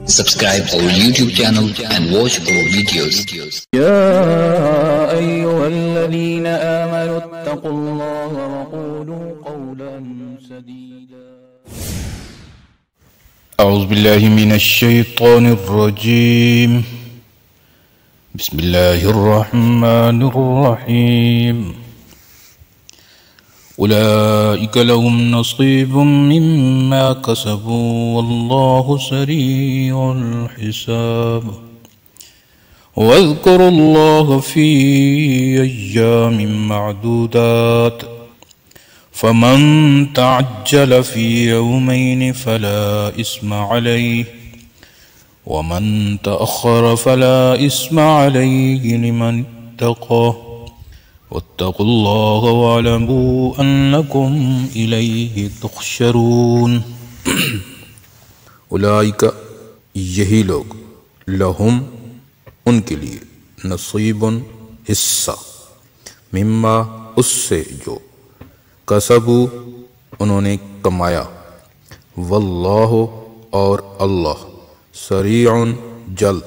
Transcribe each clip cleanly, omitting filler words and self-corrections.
Subscribe our YouTube channel and watch our videos. يا أيها الذين آمنوا اتقوا الله وقولوا قولا سديدا. أعوذ بالله من الشيطان الرجيم. بسم الله الرحمن الرحيم. أولئك لهم نصيب مما كسبوا والله سريع الحساب. واذكروا الله في أيام معدودات فمن تعجل في يومين فلا إثم عليه ومن تأخر فلا إثم عليه لمن اتقى واتقوا الله واعلموا أنكم إليه تحشرون. اولئک یہی لوگ لہم ان کے لیے نصیب حصہ مما اس سے جو کسبو انہوں نے کمایا واللہ اور اللہ سریع جلد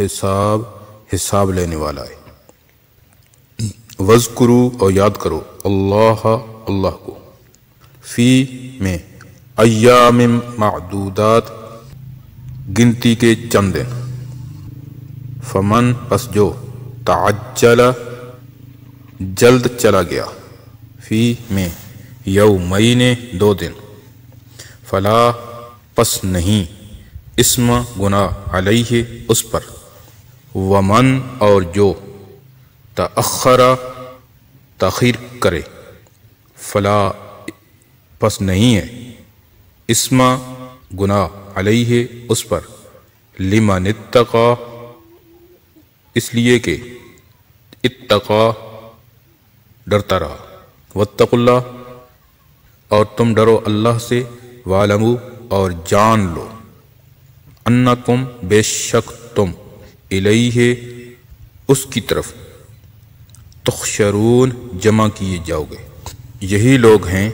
حساب لینے والا ہے. وذکروا اور یاد کرو اللہ کو فی میں ایام معدودات گنتی کے چند دن. فمن پس جو تعجل جلد چلا گیا فی میں یومین 2 دن فلا پس نہیں اسم گناہ علیہ اس پر ومن اور جو تأخر تاخیر کرے فلا پس نہیں ہے اسم گناہ علیہ اس پر لمن اتقا اس لیے کہ اتقا ڈرتا رہا واتقوا اللہ اور تم ڈرو اللہ سے وعلموا اور جان لو انکم بے شک تم الیہ اس کی طرف تحشرون جمع کیے جاؤ گے. یہی لوگ ہیں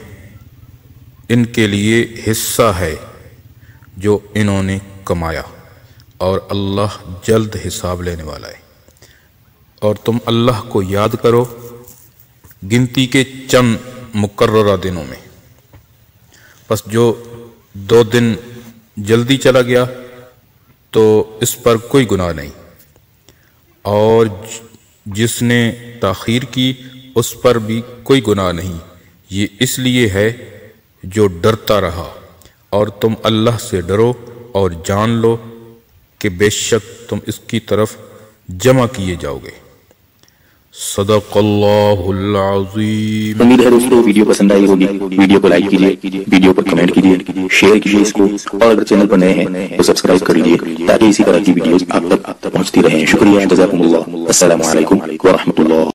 ان کے لیے حصہ ہے جو انہوں نے کمایا اور اللہ جلد حساب لینے والا ہے. اور تم اللہ کو یاد کرو گنتی کے چند مقررہ دنوں میں. پس جو 2 دن جلدی چلا گیا تو اس پر کوئی گناہ نہیں اور جس نے تاخیر کی اس پر بھی کوئی گناہ نہیں. یہ اس لیے ہے جو ڈرتا رہا. اور تم اللہ سے ڈرو اور جان لو کہ بے شک تم اس کی طرف جمع کیے جاؤ گے. صدق اللہ العظیم. امید ہے دوستو ویڈیو پسند آئی ہوگی. ویڈیو کو لائک کیجئے, ویڈیو پر کمنٹ کیجئے, شیئر کیجئے اس کو, اور اگر چینل پر نئے ہیں تو سبسکرائب کر لیجئے تاکہ اسی طرح کی ویڈیوز آپ تک پہنچتی رہیں. شکریہ, جزاکم اللہ. السلام علیکم ورحمۃ اللہ.